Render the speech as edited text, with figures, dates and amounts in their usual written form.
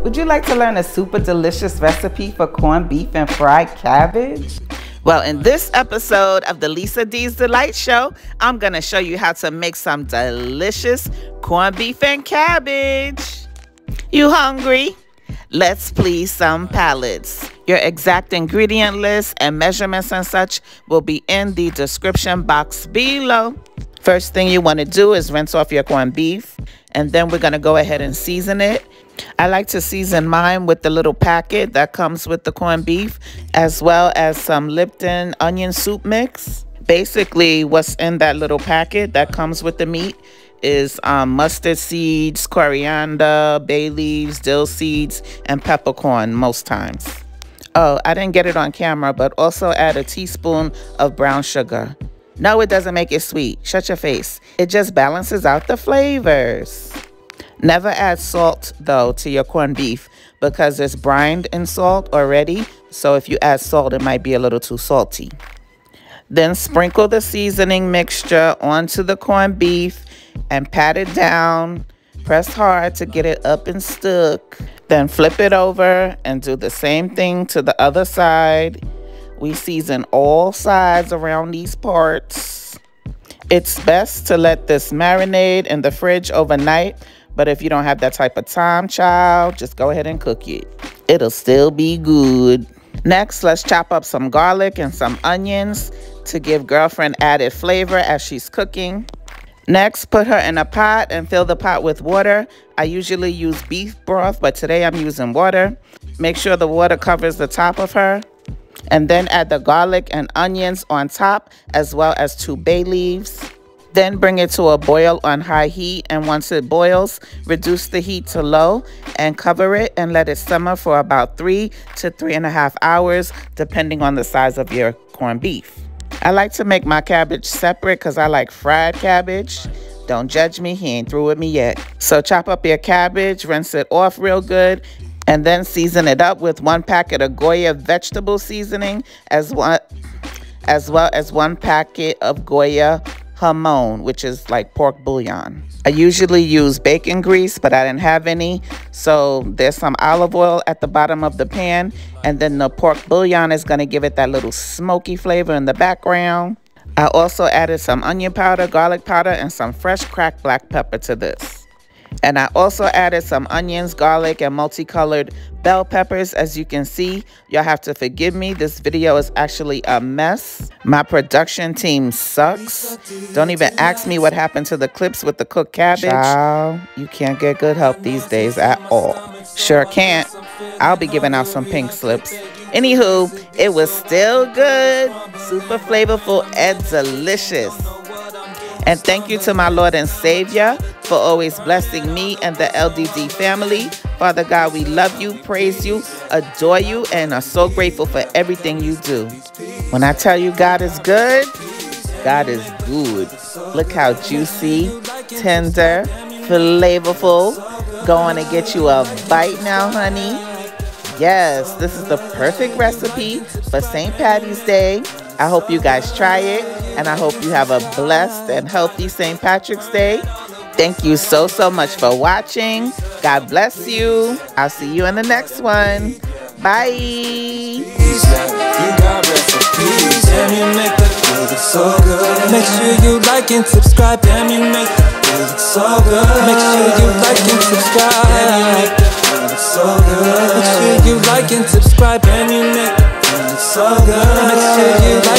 Would you like to learn a super delicious recipe for corned beef and fried cabbage? Well, in this episode of the Lisa D's Delight Show, I'm going to show you how to make some delicious corned beef and cabbage. You hungry? Let's please some palates. Your exact ingredient list and measurements and such will be in the description box below. First thing you want to do is rinse off your corned beef, and then we're going to go ahead and season it. I like to season mine with the little packet that comes with the corned beef, as well as some Lipton onion soup mix. Basically, what's in that little packet that comes with the meat is mustard seeds, coriander, bay leaves, dill seeds, and peppercorn most times. Oh, I didn't get it on camera, but also add a teaspoon of brown sugar. No, it doesn't make it sweet. Shut your face. It just balances out the flavors. Never add salt, though, to your corned beef because it's brined in salt already. So if you add salt, it might be a little too salty. Then sprinkle the seasoning mixture onto the corned beef and pat it down. Press hard to get it up and stuck. Then flip it over and do the same thing to the other side. We season all sides around these parts. It's best to let this marinate in the fridge overnight, but if you don't have that type of time, child, just go ahead and cook it. It'll still be good. Next, let's chop up some garlic and some onions to give girlfriend added flavor as she's cooking. Next, put her in a pot and fill the pot with water. I usually use beef broth, but today I'm using water. Make sure the water covers the top of her. And then add the garlic and onions on top, as well as 2 bay leaves. Then bring it to a boil on high heat, and once it boils, reduce the heat to low and cover it and let it simmer for about 3 to 3.5 hours, depending on the size of your corned beef. I like to make my cabbage separate because I like fried cabbage. Don't judge me, he ain't through with me yet. So chop up your cabbage, rinse it off real good, and then season it up with 1 packet of Goya vegetable seasoning, as well as 1 packet of Goya hamon, which is like pork bouillon. I usually use bacon grease, but I didn't have any, so there's some olive oil at the bottom of the pan, and then the pork bouillon is going to give it that little smoky flavor in the background. I also added some onion powder, garlic powder, and some fresh cracked black pepper to this. And I also added some onions, garlic, and multicolored bell peppers. As you can see, y'all have to forgive me. This video is actually a mess. My production team sucks. Don't even ask me what happened to the clips with the cooked cabbage. Child, you can't get good help these days at all. Sure can't. I'll be giving out some pink slips. Anywho, it was still good, super flavorful, and delicious. And thank you to my Lord and Savior for always blessing me and the LDD family. Father God, we love you, praise you, adore you, and are so grateful for everything you do. When I tell you God is good, God is good. Look how juicy, tender, flavorful. Go on and get you a bite now, honey. Yes, this is the perfect recipe for St. Patty's Day. I hope you guys try it, and I hope you have a blessed and healthy St. Patrick's Day. Thank you so much for watching. God bless you. I'll see you in the next one. Bye. You got recipes, and you make the food look so good. Make sure you like and subscribe, and you make the food look so good. Make sure you like and subscribe, and you make the food look so good. Make sure you like and subscribe, and you make the food look so good. Make sure you like